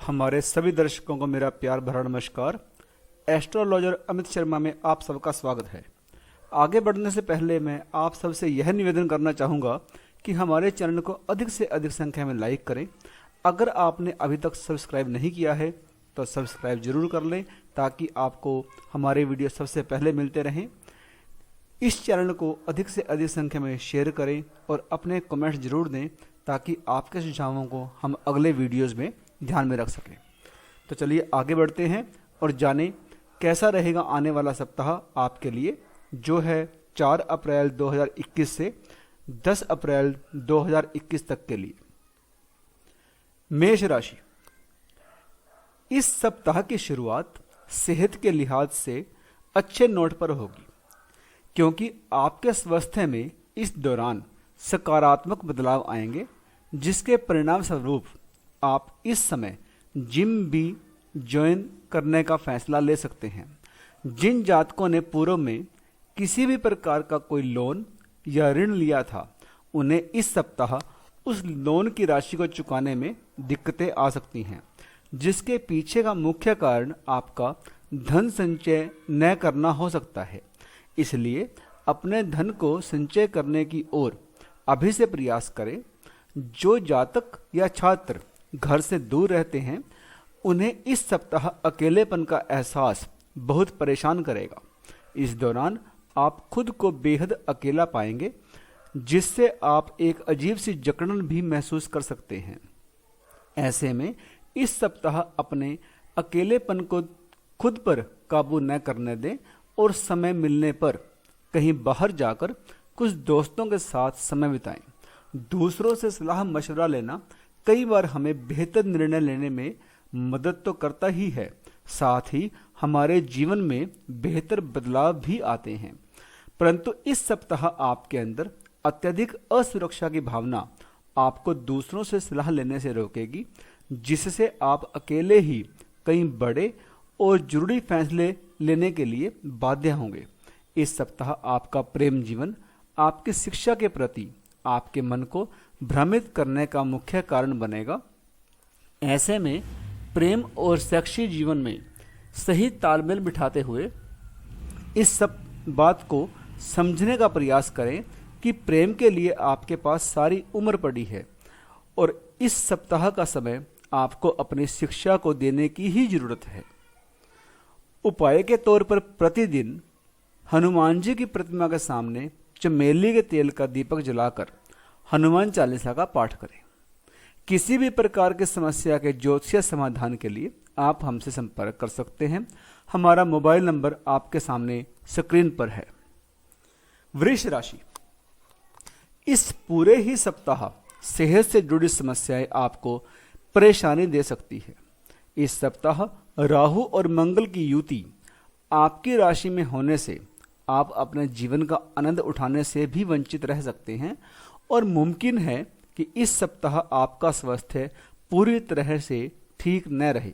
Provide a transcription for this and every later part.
हमारे सभी दर्शकों को मेरा प्यार भरा नमस्कार। एस्ट्रोलॉजर अमित शर्मा में आप सबका स्वागत है। आगे बढ़ने से पहले मैं आप सबसे यह निवेदन करना चाहूँगा कि हमारे चैनल को अधिक से अधिक संख्या में लाइक करें। अगर आपने अभी तक सब्सक्राइब नहीं किया है तो सब्सक्राइब जरूर कर लें ताकि आपको हमारे वीडियो सबसे पहले मिलते रहें। इस चैनल को अधिक से अधिक संख्या में शेयर करें और अपने कमेंट्स जरूर दें ताकि आपके सुझावों को हम अगले वीडियोज़ में ध्यान में रख सकें। तो चलिए आगे बढ़ते हैं और जानें कैसा रहेगा आने वाला सप्ताह आपके लिए, जो है 4 अप्रैल 2021 से 10 अप्रैल 2021 तक के लिए। मेष राशि, इस सप्ताह की शुरुआत सेहत के लिहाज से अच्छे नोट पर होगी, क्योंकि आपके स्वास्थ्य में इस दौरान सकारात्मक बदलाव आएंगे, जिसके परिणाम स्वरूप आप इस समय जिम भी ज्वाइन करने का फैसला ले सकते हैं। जिन जातकों ने पूर्व में किसी भी प्रकार का कोई लोन या ऋण लिया था, उन्हें इस सप्ताह उस लोन की राशि को चुकाने में दिक्कतें आ सकती हैं, जिसके पीछे का मुख्य कारण आपका धन संचय न करना हो सकता है। इसलिए अपने धन को संचय करने की ओर अभी से प्रयास करें। जो जातक या छात्र घर से दूर रहते हैं, उन्हें इस सप्ताह अकेलेपन का एहसास बहुत परेशान करेगा। इस दौरान आप खुद को बेहद अकेला पाएंगे, जिससे आप एक अजीब सी जकड़न भी महसूस कर सकते हैं। ऐसे में इस सप्ताह अपने अकेलेपन को खुद पर काबू न करने दें और समय मिलने पर कहीं बाहर जाकर कुछ दोस्तों के साथ समय बिताएं। दूसरों से सलाह मशवरा लेना कई बार हमें बेहतर निर्णय लेने में मदद तो करता ही है, साथ ही हमारे जीवन में बेहतर बदलाव भी आते हैं। परंतु इस सप्ताह आपके अंदर अत्यधिक असुरक्षा की भावना आपको दूसरों से सलाह लेने से रोकेगी, जिससे आप अकेले ही कई बड़े और जरूरी फैसले लेने के लिए बाध्य होंगे। इस सप्ताह आपका प्रेम जीवन आपकी शिक्षा के प्रति आपके मन को भ्रमित करने का मुख्य कारण बनेगा। ऐसे में प्रेम और सेक्सी जीवन में सही तालमेल बिठाते हुए इस सब बात को समझने का प्रयास करें कि प्रेम के लिए आपके पास सारी उम्र पड़ी है और इस सप्ताह का समय आपको अपनी शिक्षा को देने की ही जरूरत है। उपाय के तौर पर प्रतिदिन हनुमान जी की प्रतिमा के सामने चमेली के तेल का दीपक जलाकर हनुमान चालीसा का पाठ करें। किसी भी प्रकार की समस्या के ज्योतिषीय समाधान के लिए आप हमसे संपर्क कर सकते हैं। हमारा मोबाइल नंबर आपके सामने स्क्रीन पर है। वृष राशि, इस पूरे ही सप्ताह सेहत से जुड़ी समस्याएं आपको परेशानी दे सकती है। इस सप्ताह राहु और मंगल की युति आपकी राशि में होने से आप अपने जीवन का आनंद उठाने से भी वंचित रह सकते हैं और मुमकिन है कि इस सप्ताह आपका स्वास्थ्य पूरी तरह से ठीक न रहे,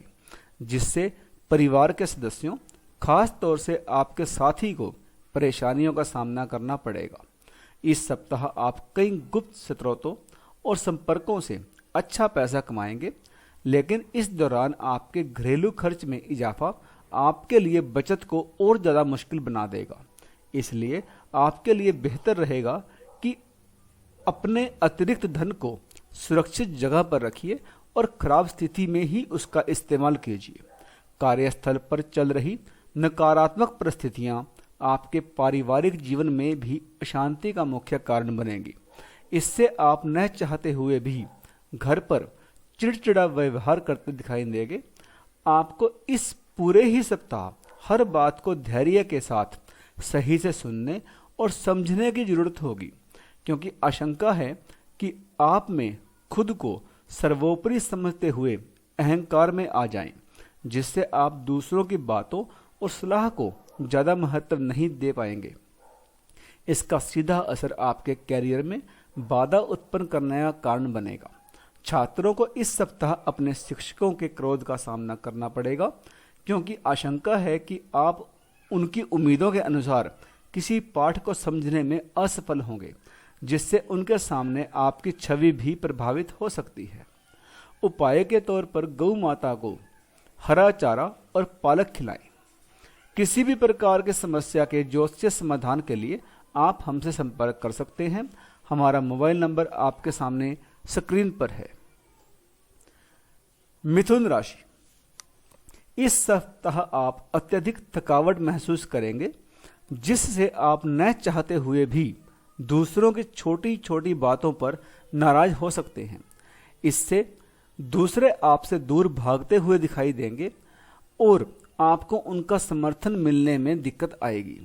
जिससे परिवार के सदस्यों, खास तौर से आपके साथी को परेशानियों का सामना करना पड़ेगा। इस सप्ताह आप कई गुप्त स्रोतों और संपर्कों से अच्छा पैसा कमाएंगे, लेकिन इस दौरान आपके घरेलू खर्च में इजाफा आपके लिए बचत को और ज़्यादा मुश्किल बना देगा। इसलिए आपके लिए बेहतर रहेगा कि अपने अतिरिक्त धन को सुरक्षित जगह पर रखिए और खराब स्थिति में ही उसका इस्तेमाल कीजिए। कार्यस्थल पर चल रही नकारात्मक परिस्थितियां आपके पारिवारिक जीवन में भी अशांति का मुख्य कारण बनेंगी। इससे आप न चाहते हुए भी घर पर चिड़चिड़ा व्यवहार करते दिखाई देंगे। आपको इस पूरे ही सप्ताह हर बात को धैर्य के साथ सही से सुनने और समझने की जरूरत होगी, क्योंकि आशंका है कि आप में खुद को सर्वोपरि समझते हुए अहंकार में आ जाएं, जिससे आप दूसरों की बातों और सलाह को ज़्यादा महत्व नहीं दे पाएंगे। इसका सीधा असर आपके कैरियर में बाधा उत्पन्न करने का कारण बनेगा। छात्रों को इस सप्ताह अपने शिक्षकों के क्रोध का सामना करना पड़ेगा, क्योंकि आशंका है कि आप उनकी उम्मीदों के अनुसार किसी पाठ को समझने में असफल होंगे, जिससे उनके सामने आपकी छवि भी प्रभावित हो सकती है। उपाय के तौर पर गौ माता को हरा चारा और पालक खिलाएं। किसी भी प्रकार की समस्या के ज्योतिष समाधान के लिए आप हमसे संपर्क कर सकते हैं। हमारा मोबाइल नंबर आपके सामने स्क्रीन पर है। मिथुन राशि, इस सप्ताह आप अत्यधिक थकावट महसूस करेंगे, जिससे आप न चाहते हुए भी दूसरों की छोटी छोटी बातों पर नाराज हो सकते हैं। इससे दूसरे आपसे दूर भागते हुए दिखाई देंगे और आपको उनका समर्थन मिलने में दिक्कत आएगी।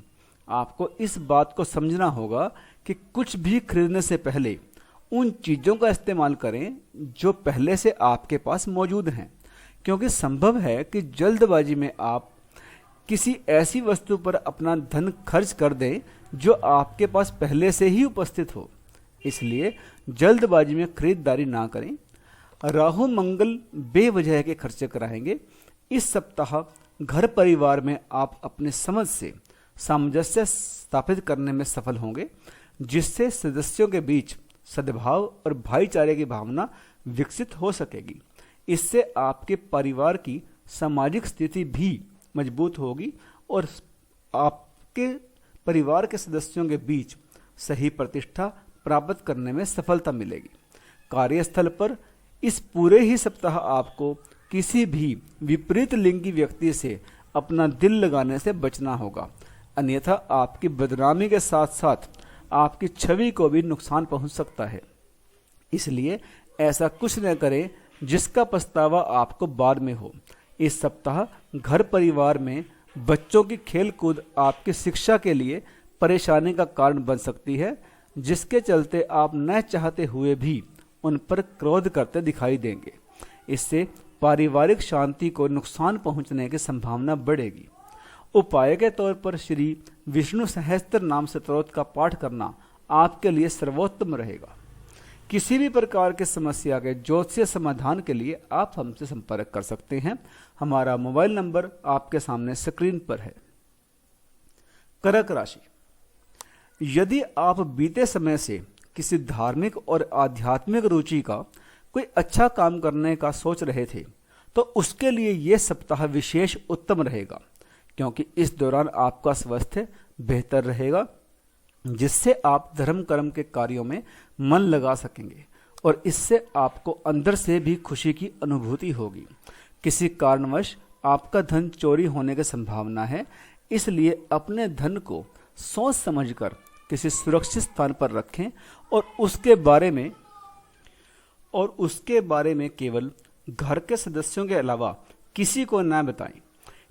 आपको इस बात को समझना होगा कि कुछ भी खरीदने से पहले उन चीज़ों का इस्तेमाल करें जो पहले से आपके पास मौजूद हैं, क्योंकि संभव है कि जल्दबाजी में आप किसी ऐसी वस्तु पर अपना धन खर्च कर दें जो आपके पास पहले से ही उपस्थित हो। इसलिए जल्दबाजी में खरीदारी ना करें। राहु मंगल बेवजह के खर्चे कराएंगे। इस सप्ताह घर परिवार में आप अपने समझ से सामंजस्य स्थापित करने में सफल होंगे, जिससे सदस्यों के बीच सद्भाव और भाईचारे की भावना विकसित हो सकेगी। इससे आपके परिवार की सामाजिक स्थिति भी मजबूत होगी और आपके परिवार के सदस्यों के बीच सही प्रतिष्ठा प्राप्त करने में सफलता मिलेगी। कार्यस्थल पर इस पूरे ही सप्ताह आपको किसी भी विपरीत लिंगी व्यक्ति से अपना दिल लगाने से बचना होगा, अन्यथा आपकी बदनामी के साथ साथ आपकी छवि को भी नुकसान पहुंच सकता है। इसलिए ऐसा कुछ न करें जिसका पछतावा आपको बाद में हो। इस सप्ताह घर परिवार में बच्चों की खेल कूद आपकी शिक्षा के लिए परेशानी का कारण बन सकती है, जिसके चलते आप न चाहते हुए भी उन पर क्रोध करते दिखाई देंगे। इससे पारिवारिक शांति को नुकसान पहुंचने की संभावना बढ़ेगी। उपाय के तौर पर श्री विष्णु सहस्त्र नाम स्तोत्र का पाठ करना आपके लिए सर्वोत्तम रहेगा। किसी भी प्रकार की समस्या के ज्योतिषीय समाधान के लिए आप हमसे संपर्क कर सकते हैं। हमारा मोबाइल नंबर आपके सामने स्क्रीन पर है। कर्क राशि, यदि आप बीते समय से किसी धार्मिक और आध्यात्मिक रुचि का कोई अच्छा काम करने का सोच रहे थे, तो उसके लिए यह सप्ताह विशेष उत्तम रहेगा, क्योंकि इस दौरान आपका स्वास्थ्य बेहतर रहेगा, जिससे आप धर्म कर्म के कार्यों में मन लगा सकेंगे और इससे आपको अंदर से भी खुशी की अनुभूति होगी। किसी कारणवश आपका धन चोरी होने की संभावना है, इसलिए अपने धन को सोच समझकर किसी सुरक्षित स्थान पर रखें और उसके बारे में केवल घर के सदस्यों के अलावा किसी को न बताएं।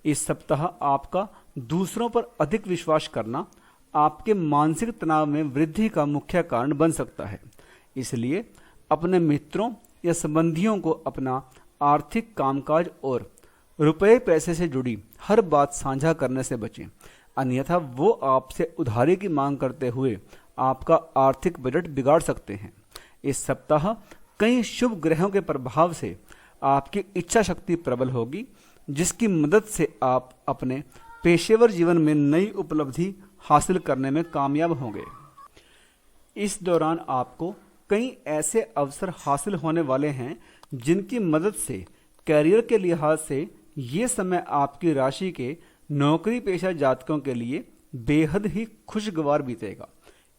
इस सप्ताह आपका दूसरों पर अधिक विश्वास करना आपके मानसिक तनाव में वृद्धि का मुख्य कारण बन सकता है। इसलिए अपने मित्रों या संबंधियों को अपना आर्थिक कामकाज और रुपए पैसे से जुड़ी हर बात साझा करने से बचें, अन्यथा वो आपसे उधारी की मांग करते हुए आपका आर्थिक बजट बिगाड़ सकते हैं। इस सप्ताह कई शुभ ग्रहों के प्रभाव से आपकी इच्छा शक्ति प्रबल होगी, जिसकी मदद से आप अपने पेशेवर जीवन में नई उपलब्धि हासिल करने में कामयाब होंगे। इस दौरान आपको कई ऐसे अवसर हासिल होने वाले हैं जिनकी मदद से कैरियर के लिहाज से ये समय आपकी राशि के नौकरी पेशा जातकों के लिए बेहद ही खुशगवार बीतेगा।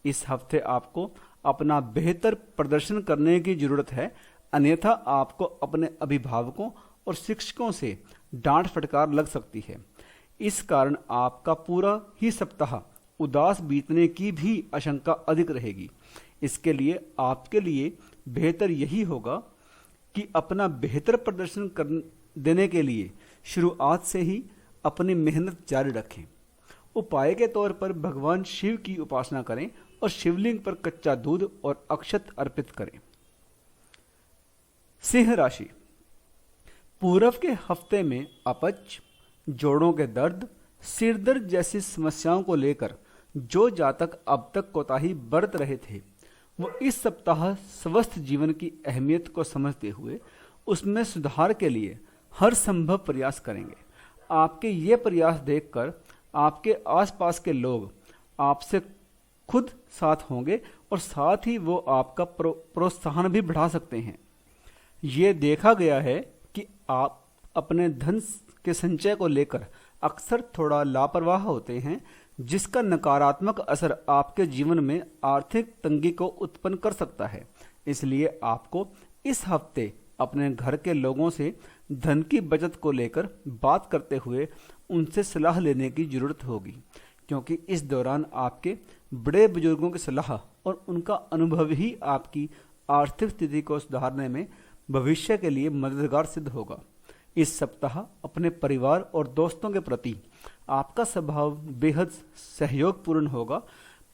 इस हफ्ते आपको अपना बेहतर प्रदर्शन करने की जरूरत है, अन्यथा आपको अपने अभिभावकों और शिक्षकों से डांट फटकार लग सकती है। इस कारण आपका पूरा ही सप्ताह उदास बीतने की भी आशंका अधिक रहेगी। इसके लिए आपके लिए बेहतर यही होगा कि अपना बेहतर प्रदर्शन देने के लिए शुरुआत से ही अपनी मेहनत जारी रखें। उपाय के तौर पर भगवान शिव की उपासना करें और शिवलिंग पर कच्चा दूध और अक्षत अर्पित करें। सिंह राशि, पूर्व के हफ्ते में अपच, जोड़ों के दर्द, सिर दर्द जैसी समस्याओं को लेकर जो जातक अब तक कोताही बरत रहे थे, वो इस सप्ताह स्वस्थ जीवन की अहमियत को समझते हुए उसमें सुधार के लिए हर संभव प्रयास करेंगे। आपके ये प्रयास देखकर आपके आसपास के लोग आपसे खुद साथ होंगे और साथ ही वो आपका प्रोत्साहन भी बढ़ा सकते हैं। ये देखा गया है कि आप अपने धन के संचय को लेकर अक्सर थोड़ा लापरवाह होते हैं, जिसका नकारात्मक असर आपके जीवन में आर्थिक तंगी को उत्पन्न कर सकता है। इसलिए आपको इस हफ्ते अपने घर के लोगों से धन की बचत को लेकर बात करते हुए उनसे सलाह लेने की जरूरत होगी, क्योंकि इस दौरान आपके बड़े बुजुर्गों की सलाह और उनका अनुभव ही आपकी आर्थिक स्थिति को सुधारने में भविष्य के लिए मददगार सिद्ध होगा। इस सप्ताह अपने परिवार और दोस्तों के प्रति आपका स्वभाव बेहद सहयोगपूर्ण होगा,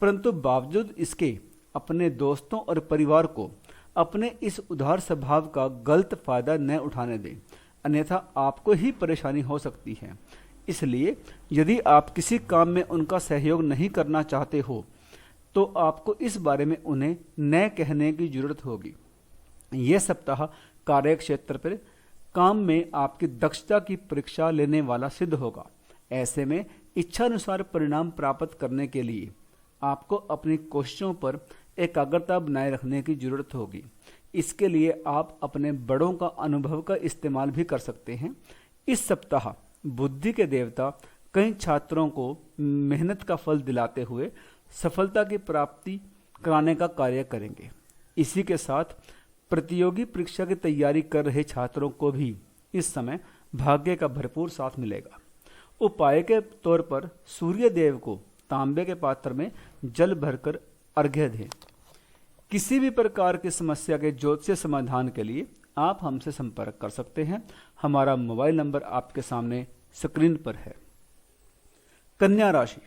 परंतु बावजूद इसके अपने दोस्तों और परिवार को अपने इस उदार स्वभाव का गलत फायदा न उठाने दें, अन्यथा आपको ही परेशानी हो सकती है। इसलिए यदि आप किसी काम में उनका सहयोग नहीं करना चाहते हो तो आपको इस बारे में उन्हें न कहने की जरूरत होगी। यह सप्ताह कार्य क्षेत्र पर काम में आपकी दक्षता की परीक्षा लेने वाला सिद्ध होगा। ऐसे में इच्छानुसार परिणाम प्राप्त करने के लिए आपको अपनी कोशिशों पर एकाग्रता बनाए रखने की जरूरत होगी। इसके लिए आप अपने बड़ों का अनुभव का इस्तेमाल भी कर सकते हैं। इस सप्ताह बुद्धि के देवता कई छात्रों को मेहनत का फल दिलाते हुए सफलता की प्राप्ति कराने का कार्य करेंगे। इसी के साथ प्रतियोगी परीक्षा की तैयारी कर रहे छात्रों को भी इस समय भाग्य का भरपूर साथ मिलेगा। उपाय के तौर पर सूर्य देव को तांबे के पात्र में जल भरकर अर्घ्य दें। किसी भी प्रकार की समस्या के ज्योतिष समाधान के लिए आप हमसे संपर्क कर सकते हैं। हमारा मोबाइल नंबर आपके सामने स्क्रीन पर है। कन्या राशि,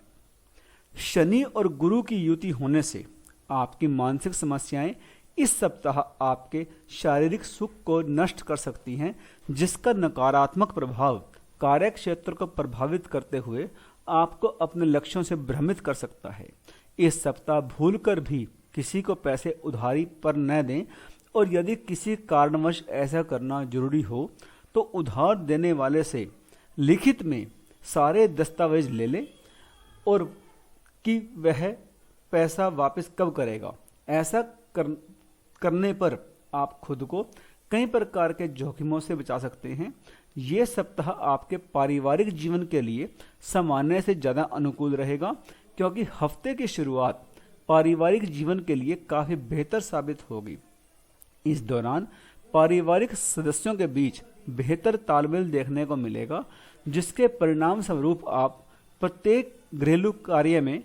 शनि और गुरु की युति होने से आपकी मानसिक समस्याएं इस सप्ताह आपके शारीरिक सुख को नष्ट कर सकती हैं, जिसका नकारात्मक प्रभाव कार्य क्षेत्र को प्रभावित करते हुए आपको अपने लक्ष्यों से भ्रमित कर सकता है। इस सप्ताह भूलकर भी किसी को पैसे उधारी पर न दें, और यदि किसी कारणवश ऐसा करना जरूरी हो तो उधार देने वाले से लिखित में सारे दस्तावेज ले लें और कि वह पैसा वापस कब करेगा। ऐसा करने पर आप खुद को कई प्रकार के जोखिमों से बचा सकते हैं। ये सप्ताह आपके पारिवारिक जीवन के लिए सामान्य से ज़्यादा अनुकूल रहेगा, क्योंकि हफ्ते की शुरुआत पारिवारिक जीवन के लिए काफ़ी बेहतर साबित होगी। इस दौरान पारिवारिक सदस्यों के बीच बेहतर तालमेल देखने को मिलेगा, जिसके परिणाम स्वरूप आप प्रत्येक घरेलू कार्य में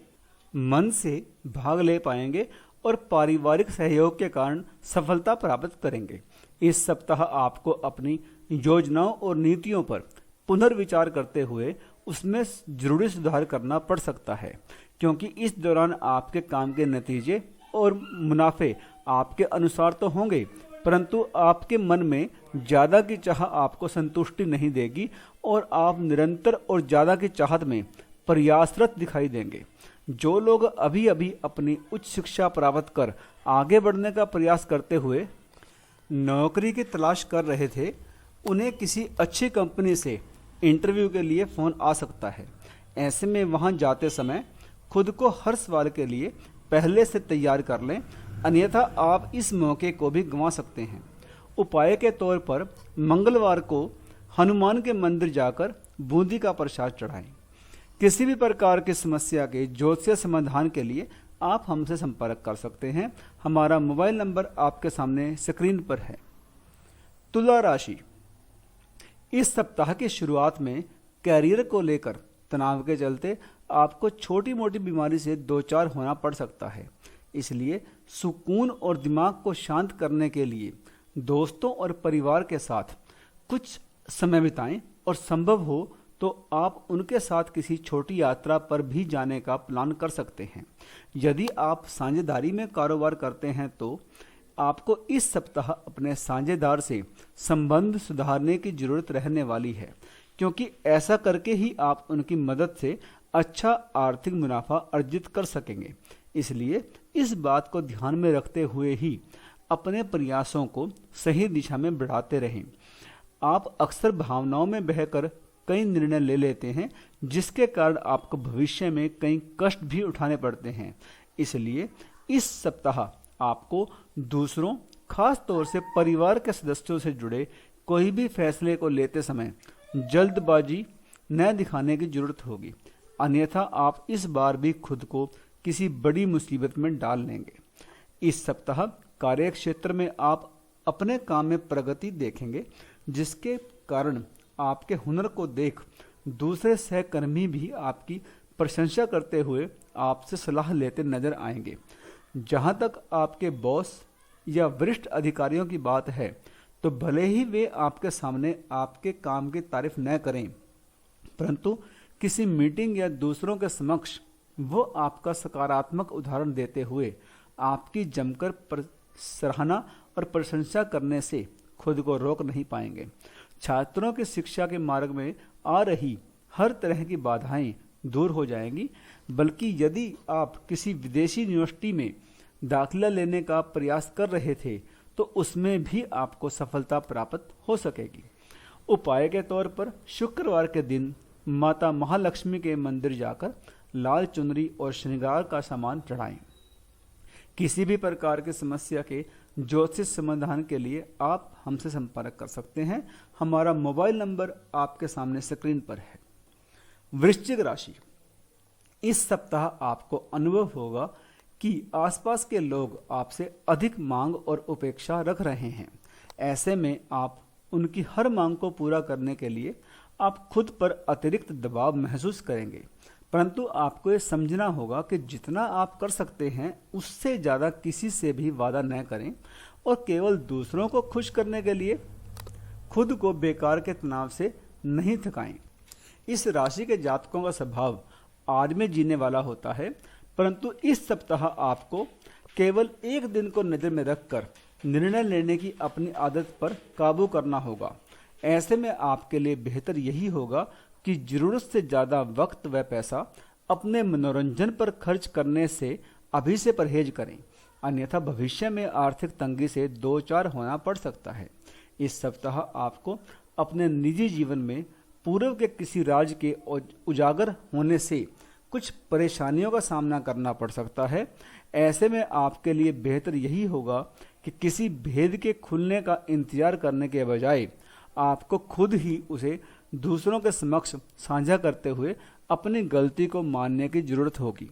मन से भाग ले पाएंगे और पारिवारिक सहयोग के कारण सफलता प्राप्त करेंगे। इस सप्ताह आपको अपनी योजनाओं और नीतियों पर पुनर्विचार करते हुए उसमें जरूरी सुधार करना पड़ सकता है, क्योंकि इस दौरान आपके काम के नतीजे और मुनाफे आपके अनुसार तो होंगे, परंतु आपके मन में ज़्यादा की चाह आपको संतुष्टि नहीं देगी और आप निरंतर और ज़्यादा की चाहत में प्रयासरत दिखाई देंगे। जो लोग अभी अभी अपनी उच्च शिक्षा प्राप्त कर आगे बढ़ने का प्रयास करते हुए नौकरी की तलाश कर रहे थे, उन्हें किसी अच्छी कंपनी से इंटरव्यू के लिए फ़ोन आ सकता है। ऐसे में वहां जाते समय खुद को हर सवाल के लिए पहले से तैयार कर लें, अन्यथा आप इस मौके को भी गंवा सकते हैं। उपाय के तौर पर मंगलवार को हनुमान के मंदिर जाकर बूंदी का प्रसाद चढ़ाएं। किसी भी प्रकार की समस्या के ज्योतिषीय समाधान के लिए आप हमसे संपर्क कर सकते हैं। हमारा मोबाइल नंबर आपके सामने स्क्रीन पर है। तुला राशि, इस सप्ताह की शुरुआत में कैरियर को लेकर तनाव के चलते आपको छोटी मोटी बीमारी से दो चार होना पड़ सकता है। इसलिए सुकून और दिमाग को शांत करने के लिए दोस्तों और परिवार के साथ कुछ समय बिताएं और संभव हो तो आप उनके साथ किसी छोटी यात्रा पर भी जाने का प्लान कर सकते हैं। यदि आप साझेदारी में कारोबार करते हैं तो आपको इस सप्ताह अपने साझेदार से संबंध सुधारने की जरूरत रहने वाली है, क्योंकि ऐसा करके ही आप उनकी मदद से अच्छा आर्थिक मुनाफा अर्जित कर सकेंगे। इसलिए इस बात को ध्यान में रखते हुए ही अपने प्रयासों को सही दिशा में बढ़ाते रहें। आप अक्सर भावनाओं में बहकर कई निर्णय ले लेते हैं, जिसके कारण आपको भविष्य में कई कष्ट भी उठाने पड़ते हैं। इसलिए इस सप्ताह आपको दूसरों खास तौर से परिवार के सदस्यों से जुड़े कोई भी फैसले को लेते समय जल्दबाजी न दिखाने की जरूरत होगी, अन्यथा आप इस बार भी खुद को किसी बड़ी मुसीबत में डाल लेंगे। इस सप्ताह कार्य क्षेत्र में आप अपने काम में प्रगति देखेंगे, जिसके कारण आपके हुनर को देख दूसरे सहकर्मी भी आपकी प्रशंसा करते हुए आपसे सलाह लेते नजर आएंगे। जहां तक आपके बॉस या वरिष्ठ अधिकारियों की बात है, तो भले ही वे आपके सामने आपके काम की तारीफ न करें, परंतु किसी मीटिंग या दूसरों के समक्ष वो आपका सकारात्मक उदाहरण देते हुए आपकी जमकर सराहना और प्रशंसा करने से खुद को रोक नहीं पाएंगे। छात्रों की शिक्षा के मार्ग में आ रही हर तरह की बाधाएं दूर हो जाएंगी, बल्कि यदि आप किसी विदेशी यूनिवर्सिटी में दाखिला लेने का प्रयास कर रहे थे, तो उसमें भी आपको सफलता प्राप्त हो सकेगी। उपाय के तौर पर शुक्रवार के दिन माता महालक्ष्मी के मंदिर जाकर लाल चुनरी और श्रृंगार का सामान चढ़ाएं। किसी भी प्रकार की समस्या के ज्योतिष समाधान के लिए आप हमसे संपर्क कर सकते हैं। हमारा मोबाइल नंबर आपके सामने स्क्रीन पर है। वृश्चिक राशि, इस सप्ताह आपको अनुभव होगा कि आसपास के लोग आपसे अधिक मांग और उपेक्षा रख रहे हैं। ऐसे में आप उनकी हर मांग को पूरा करने के लिए आप खुद पर अतिरिक्त दबाव महसूस करेंगे, परंतु आपको ये समझना होगा कि जितना आप कर सकते हैं उससे ज़्यादा किसी से भी वादा न करें और केवल दूसरों को खुश करने के लिए खुद को बेकार के तनाव से नहीं थकाएं। इस राशि के जातकों का स्वभाव आज में जीने वाला होता है, परंतु इस सप्ताह आपको केवल एक दिन को नज़र में रखकर निर्णय लेने की अपनी आदत पर काबू करना होगा। ऐसे में आपके लिए बेहतर यही होगा कि जरूरत से ज़्यादा वक्त व पैसा अपने मनोरंजन पर खर्च करने से अभी से परहेज करें, अन्यथा भविष्य में आर्थिक तंगी से दो चार होना पड़ सकता है। इस सप्ताह आपको अपने निजी जीवन में पूर्व के किसी राज के उजागर होने से कुछ परेशानियों का सामना करना पड़ सकता है। ऐसे में आपके लिए बेहतर यही होगा कि किसी भेद के खुलने का इंतजार करने के बजाय आपको खुद ही उसे दूसरों के समक्ष साझा करते हुए अपनी गलती को मानने की जरूरत होगी।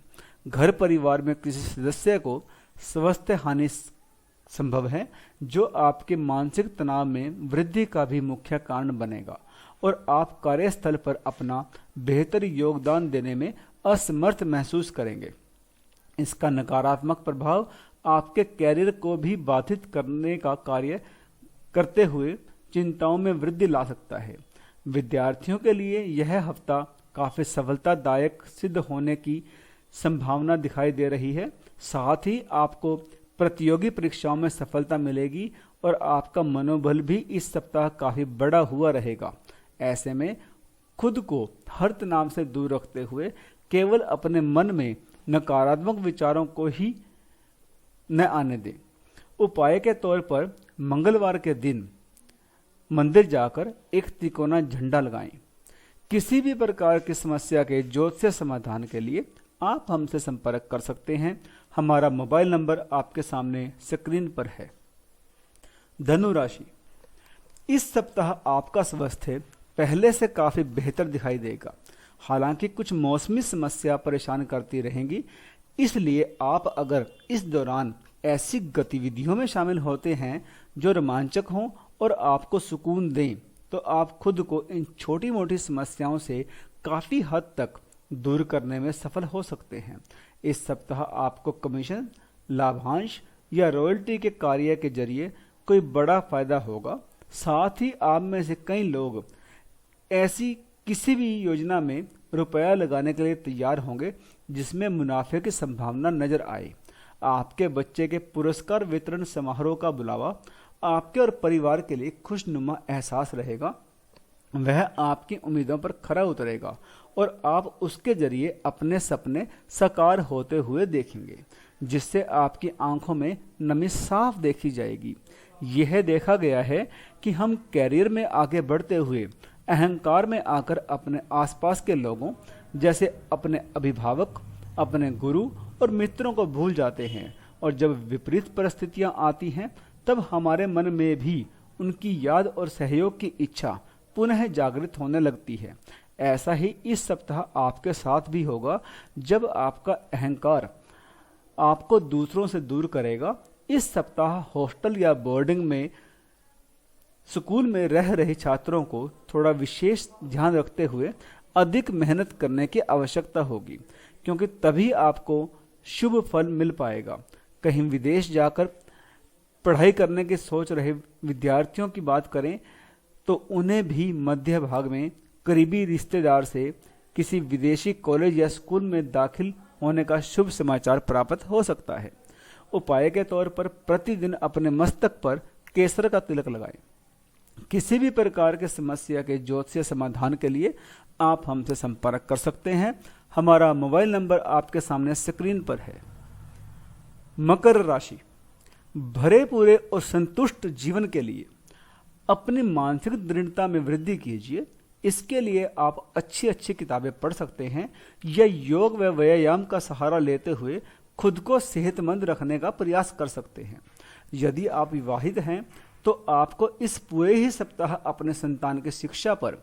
घर परिवार में किसी सदस्य को स्वास्थ्य हानि संभव है, जो आपके मानसिक तनाव में वृद्धि का भी मुख्य कारण बनेगा और आप कार्यस्थल पर अपना बेहतर योगदान देने में असमर्थ महसूस करेंगे। इसका नकारात्मक प्रभाव आपके कैरियर को भी बाधित करने का कार्य करते हुए चिंताओं में वृद्धि ला सकता है। विद्यार्थियों के लिए यह हफ्ता काफी सफलतादायक सिद्ध होने की संभावना दिखाई दे रही है। साथ ही आपको प्रतियोगी परीक्षाओं में सफलता मिलेगी और आपका मनोबल भी इस सप्ताह काफी बढ़ा हुआ रहेगा। ऐसे में खुद को हर तनाव से दूर रखते हुए केवल अपने मन में नकारात्मक विचारों को ही न आने दें। उपाय के तौर पर मंगलवार के दिन मंदिर जाकर एक तिकोना झंडा लगाएं। किसी भी प्रकार की समस्या के ज्योतिष समाधान के लिए आप हमसे संपर्क कर सकते हैं। हमारा मोबाइल नंबर आपके सामने स्क्रीन पर है। धनु राशि, इस सप्ताह आपका स्वास्थ्य पहले से काफी बेहतर दिखाई देगा। हालांकि कुछ मौसमी समस्या परेशान करती रहेंगी, इसलिए आप अगर इस दौरान ऐसी गतिविधियों में शामिल होते हैं जो रोमांचक हों और आपको सुकून दें, तो आप खुद को इन छोटी मोटी समस्याओं से काफी हद तक दूर करने में सफल हो सकते हैं। इस सप्ताह आपको कमीशन, लाभांश या रॉयल्टी के कार्य के जरिए कोई बड़ा फायदा होगा। साथ ही आप में से कई लोग ऐसी किसी भी योजना में रुपया लगाने के लिए तैयार होंगे जिसमें मुनाफे की संभावना नजर आए। आपके बच्चे के पुरस्कार वितरण समारोह का बुलावा आपके और परिवार के लिए खुशनुमा एहसास रहेगा। वह आपकी उम्मीदों पर खरा उतरेगा और आप उसके जरिए अपने सपने साकार होते हुए देखेंगे, जिससे आपकी आंखों में नमी साफ देखी जाएगी। यह देखा गया है कि हम कैरियर में आगे बढ़ते हुए अहंकार में आकर अपने आसपास के लोगों जैसे अपने अभिभावक, अपने गुरु और मित्रों को भूल जाते हैं, और जब विपरीत परिस्थितियां आती हैं तब हमारे मन में भी उनकी याद और सहयोग की इच्छा पुनः जागृत होने लगती है। ऐसा ही इस सप्ताह आपके साथ भी होगा। जब आपका अहंकार आपको दूसरों से दूर करेगा, इस सप्ताह हॉस्टल या बोर्डिंग में स्कूल में रह रहे छात्रों को थोड़ा विशेष ध्यान रखते हुए अधिक मेहनत करने की आवश्यकता होगी, क्योंकि तभी आपको शुभ फल मिल पाएगा। कहीं विदेश जाकर पढ़ाई करने की सोच रहे विद्यार्थियों की बात करें तो उन्हें भी मध्य भाग में करीबी रिश्तेदार से किसी विदेशी कॉलेज या स्कूल में दाखिल होने का शुभ समाचार प्राप्त हो सकता है। उपाय के तौर पर प्रतिदिन अपने मस्तक पर केसर का तिलक लगाएं। किसी भी प्रकार की समस्या के ज्योतिषीय समाधान के लिए आप हमसे संपर्क कर सकते हैं। हमारा मोबाइल नंबर आपके सामने स्क्रीन पर है। मकर राशि, भरे पूरे और संतुष्ट जीवन के लिए अपनी मानसिक दृढ़ता में वृद्धि कीजिए। इसके लिए आप अच्छी अच्छी किताबें पढ़ सकते हैं या योग व व्यायाम का सहारा लेते हुए खुद को सेहतमंद रखने का प्रयास कर सकते हैं। यदि आप विवाहित हैं तो आपको इस पूरे ही सप्ताह अपने संतान की शिक्षा पर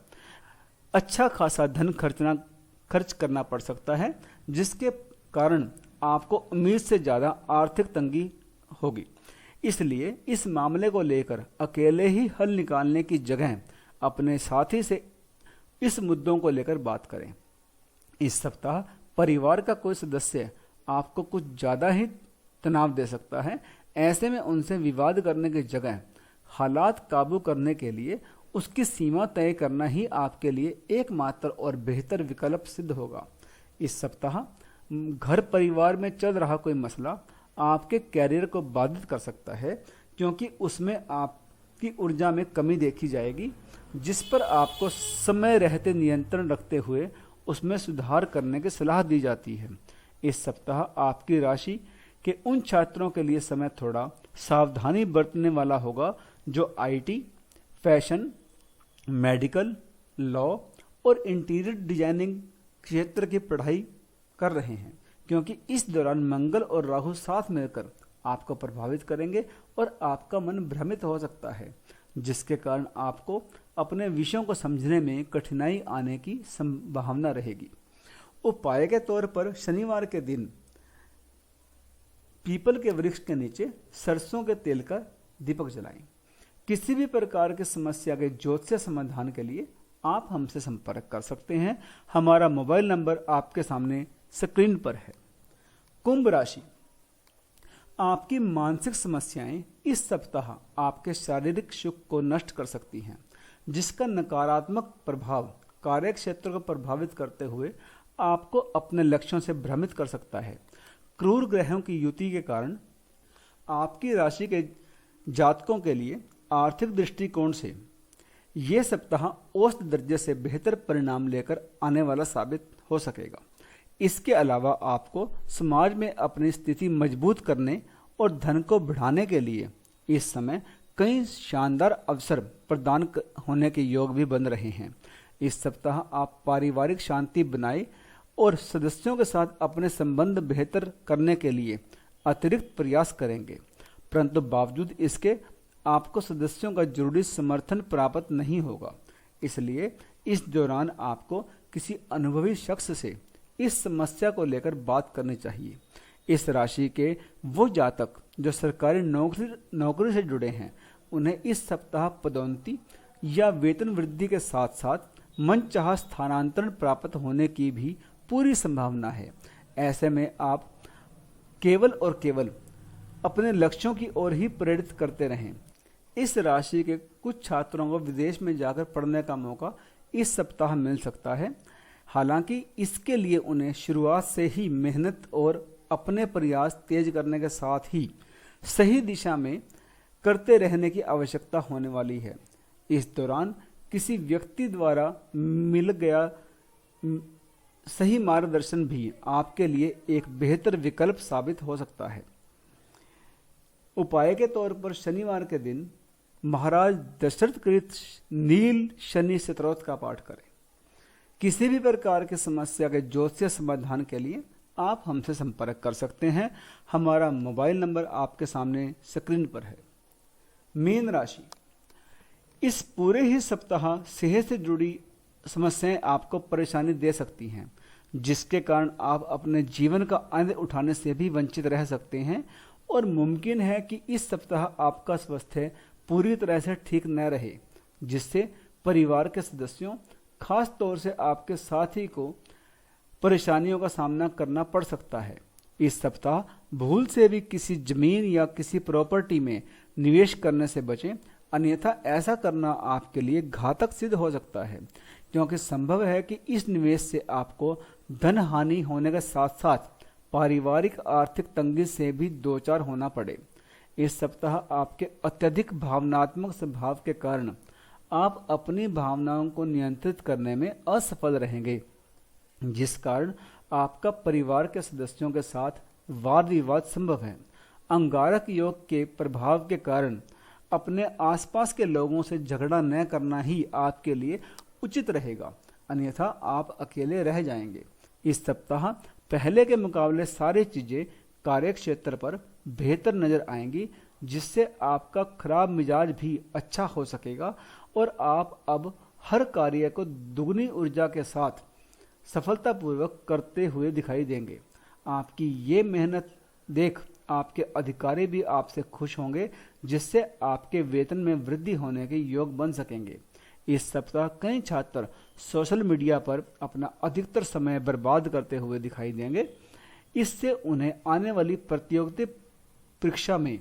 अच्छा खासा धन खर्च करना पड़ सकता है, जिसके कारण आपको उम्मीद से ज़्यादा आर्थिक तंगी होगी। इसलिए इस मामले को लेकर अकेले ही हल निकालने की जगह अपने साथी से इस मुद्दों को लेकर बात करें। इस सप्ताह परिवार का कोई सदस्य आपको कुछ ज़्यादा ही तनाव दे सकता है। ऐसे में उनसे विवाद करने की जगह हालात काबू करने के लिए उसकी सीमा तय करना ही आपके लिए एकमात्र और बेहतर विकल्प सिद्ध होगा। इस सप्ताह घर परिवार में चल रहा कोई मसला आपके कैरियर को बाधित कर सकता है, क्योंकि उसमें आपकी ऊर्जा में कमी देखी जाएगी, जिस पर आपको समय रहते नियंत्रण रखते हुए उसमें सुधार करने की सलाह दी जाती है। इस सप्ताह आपकी राशि के उन छात्रों के लिए समय थोड़ा सावधानी बरतने वाला होगा जो आईटी, फैशन, मेडिकल, लॉ और इंटीरियर डिजाइनिंग क्षेत्र की पढ़ाई कर रहे हैं, क्योंकि इस दौरान मंगल और राहु साथ मिलकर आपको प्रभावित करेंगे और आपका मन भ्रमित हो सकता है, जिसके कारण आपको अपने विषयों को समझने में कठिनाई आने की संभावना रहेगी। उपाय के तौर पर शनिवार के दिन पीपल के वृक्ष के नीचे सरसों के तेल का दीपक जलाएं। किसी भी प्रकार की समस्या के ज्योतिषीय समाधान के लिए आप हमसे संपर्क कर सकते हैं। हमारा मोबाइल नंबर आपके सामने स्क्रीन पर है। कुंभ राशि, आपकी मानसिक समस्याएं इस सप्ताह आपके शारीरिक सुख को नष्ट कर सकती हैं, जिसका नकारात्मक प्रभाव कार्य क्षेत्र को प्रभावित करते हुए आपको अपने लक्ष्यों से भ्रमित कर सकता है। क्रूर ग्रहों की युति के कारण आपकी राशि के जातकों के लिए आर्थिक दृष्टिकोण से यह सप्ताह औसत दर्जे से बेहतर परिणाम लेकर आने वाला साबित हो सकेगा। इसके अलावा आपको समाज में अपनी स्थिति मजबूत करने और धन को बढ़ाने के लिए इस समय कई शानदार अवसर प्रदान होने के योग भी बन रहे हैं। इस सप्ताह आप पारिवारिक शांति बनाए और सदस्यों के साथ अपने संबंध बेहतर करने के लिए अतिरिक्त प्रयास करेंगे, परंतु बावजूद इसके आपको सदस्यों का जरूरी समर्थन प्राप्त नहीं होगा। इसलिए इस दौरान आपको किसी अनुभवी शख्स से इस समस्या को लेकर बात करनी चाहिए। इस राशि के वो जातक जो सरकारी नौकरी से जुड़े हैं, उन्हें इस सप्ताह पदोन्नति या वेतन वृद्धि के साथ साथ मनचाहा स्थानांतरण प्राप्त होने की भी पूरी संभावना है। ऐसे में आप केवल और केवल अपने लक्ष्यों की ओर ही प्रेरित करते रहें। इस राशि के कुछ छात्रों को विदेश में जाकर पढ़ने का मौका इस सप्ताह मिल सकता है। हालांकि इसके लिए उन्हें शुरुआत से ही मेहनत और अपने प्रयास तेज करने के साथ ही सही दिशा में करते रहने की आवश्यकता होने वाली है। इस दौरान किसी व्यक्ति द्वारा मिल गया सही मार्गदर्शन भी आपके लिए एक बेहतर विकल्प साबित हो सकता है। उपाय के तौर पर शनिवार के दिन महाराज दशरथ कृत नील शनि स्तोत्र का पाठ करें। किसी भी प्रकार की समस्या के ज्योतिषीय समाधान के लिए आप हमसे संपर्क कर सकते हैं। हमारा मोबाइल नंबर आपके सामने स्क्रीन पर है। मीन राशि, इस पूरे ही सप्ताह सेहत से जुड़ी समस्याएं आपको परेशानी दे सकती हैं, जिसके कारण आप अपने जीवन का आनंद उठाने से भी वंचित रह सकते हैं और मुमकिन है कि इस सप्ताह आपका स्वास्थ्य पूरी तरह से ठीक न रहे, जिससे परिवार के सदस्यों, खास तौर से आपके साथी को परेशानियों का सामना करना पड़ सकता है। इस सप्ताह भूल से भी किसी जमीन या किसी प्रॉपर्टी में निवेश करने से बचें, अन्यथा ऐसा करना आपके लिए घातक सिद्ध हो सकता है, क्योंकि संभव है कि इस निवेश से आपको धन हानि होने के साथ साथ पारिवारिक आर्थिक तंगी से भी दो चार होना पड़े। इस सप्ताह आपके अत्यधिक भावनात्मक स्वभाव के कारण आप अपनी भावनाओं को नियंत्रित करने में असफल रहेंगे, जिस कारण आपका परिवार के सदस्यों के साथ वाद विवाद संभव है। अंगारक योग के प्रभाव के कारण अपने आसपास के लोगों से झगड़ा न करना ही आपके लिए उचित रहेगा, अन्यथा आप अकेले रह जाएंगे। इस सप्ताह पहले के मुकाबले सारी चीजें कार्य क्षेत्र पर बेहतर नजर आएंगी, जिससे आपका खराब मिजाज भी अच्छा हो सकेगा और आप अब हर कार्य को दुगनी ऊर्जा के साथ सफलतापूर्वक करते हुए दिखाई देंगे। आपकी ये मेहनत देख आपके अधिकारी भी आपसे खुश होंगे, जिससे आपके वेतन में वृद्धि होने के योग बन सकेंगे। इस सप्ताह कई छात्र सोशल मीडिया पर अपना अधिकतर समय बर्बाद करते हुए दिखाई देंगे। इससे उन्हें आने वाली प्रतियोगिता परीक्षा में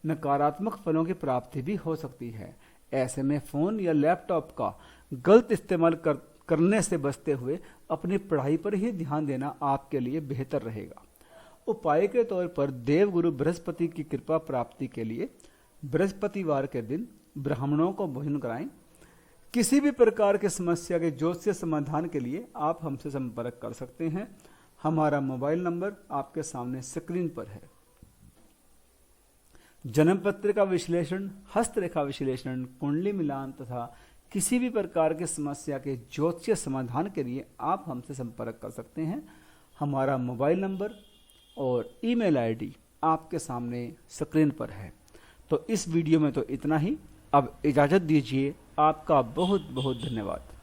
नकारात्मक फलों की प्राप्ति भी हो सकती है। ऐसे में फोन या लैपटॉप का गलत इस्तेमाल करने से बचते हुए अपनी पढ़ाई पर ही ध्यान देना आपके लिए बेहतर रहेगा। उपाय के तौर पर देवगुरु बृहस्पति की कृपा प्राप्ति के लिए बृहस्पतिवार के दिन ब्राह्मणों को भोजन कराएं। किसी भी प्रकार की समस्या के ज्योतिषीय समाधान के लिए आप हमसे संपर्क कर सकते हैं। हमारा मोबाइल नंबर आपके सामने स्क्रीन पर है। जन्म पत्रिका विश्लेषण, हस्तरेखा विश्लेषण, कुंडली मिलान तथा किसी भी प्रकार की समस्या के ज्योतिषीय समाधान के लिए आप हमसे संपर्क कर सकते हैं। हमारा मोबाइल नंबर और ईमेल आईडी आपके सामने स्क्रीन पर है। तो इस वीडियो में तो इतना ही। अब इजाज़त दीजिए। आपका बहुत बहुत धन्यवाद।